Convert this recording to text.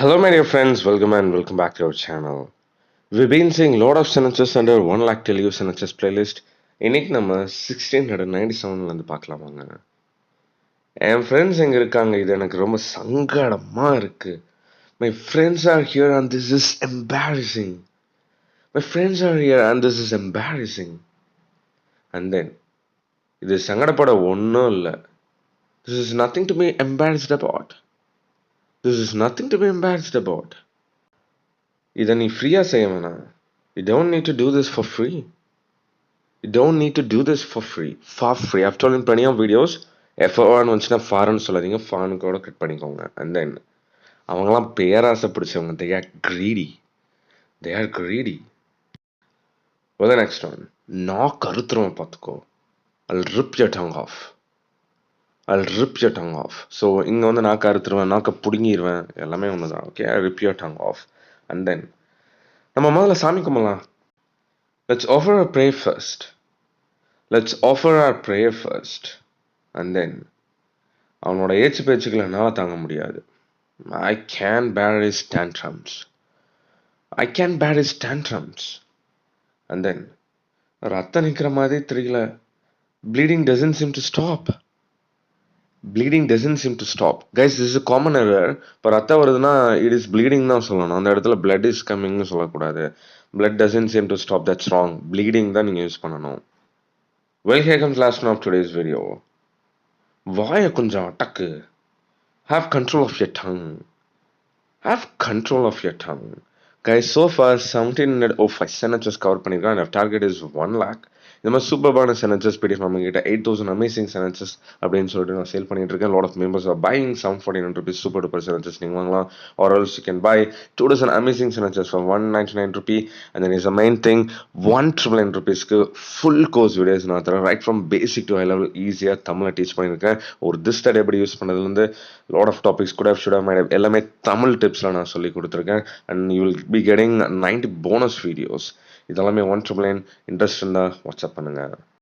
Hello, my dear friends. Welcome and welcome back to our channel. We've been seeing a lot of sentences under 1 lakh Telugu sentences playlist. இன்னைக்கு நம்ம 1697 இருந்து பார்க்கலாம் வாங்க. என் friends எங்க இருக்காங்க, இது எனக்கு ரொம்ப சங்கடமா இருக்கு. My friends are here and this is embarrassing. My friends are here and this is embarrassing. And then இது சங்கடப்பட ஒன்றும் இல்லை. This is nothing to be embarrassed about. This is nothing to be embarrassed about. இதை நீ ஃப்ரீயாக செய்ய வேணாம். You don't need to do this for free. You don't need to do this for free. For free. I've told in plenty of videos. F1 வந்துச்சுன்னா ஃபார்ன்னு சொல்லாதீங்க, ஃபார்னு கூட cut பண்ணிக்கோங்க. And then அவங்களாம் பேராசை பிடிச்சவங்க. They are greedy. They are greedy. Well, the next one. நான் கருத்துருவேன் பார்த்துக்கோ. I'll rip your tongue off. I'll rip your tongue off. So இங்கே வந்து நான் கருத்துருவேன், நாக்க பிடுங்கிடுவேன், எல்லாமே ஒன்று தான். Okay, I'll rip your tongue off. And then நம்ம முதல்ல சாமி கும்பலாம். Let's offer a prayer first. Let's offer our prayer first. And then அவனோட ஏச்சு பேச்சுக்களை என்னால் தாங்க முடியாது. I can't bear his tantrums. I can't bear his tantrums. And then ரத்தம் நிற்கிற மாதிரி தெரியல. Bleeding doesn't seem to stop. Bleeding doesn't seem to stop. Guys, this is a common error. இப்போ ரத்தம் வருதுன்னா it is bleeding தான் சொல்லணும். அந்த இடத்துல blood is comingனு சொல்லக்கூடாது. Blood doesn't seem to stop. That's wrong. Bleeding தான் நீங்கள் யூஸ் பண்ணணும். Well, here comes last one of today's video. வாயை கொஞ்சம் அடக்கு. Have control of your tongue. Have control of your tongue. Guys, so far 1705 sentences cover பண்ணிருக்கேன். And our target is 1 lakh. இந்த மாதிரி சூப்பர்பான சென்டென்சஸ் பிடிஎஃப் நம்ம கிட்ட 8000 அமேசிங் சென்டென்சஸ் அப்படின்னு சொல்லிட்டு நான் சேல் பண்ணிட்டு இருக்கேன். Lot of members are buying 749 rupees super duper sentences நீங்கள் வாங்கலாம். Or also you can buy 2 dozen amazing sentences for 199 rupee. And then is a main thing 199 rupeesக்கு ஃபுல் கோர்ஸ் வீடியோஸ் நான் தரேன். Right from basic to high level ஈஸியாக தமிழை teach பண்ணியிருக்கேன். ஒரு this study எப்படி யூஸ் பண்ணதுலேருந்து லாட் ஆஃப் டாபிக்ஸ் கூட எல்லாமே தமிழ் டிப்ஸில் நான் சொல்லி கொடுத்துருக்கேன். And you will be getting 90 bonus videos. இதெல்லாமே 199 இன்ட்ரெஸ்ட் இருந்தால் வாட்ஸ்அப் பண்ணுங்கள்.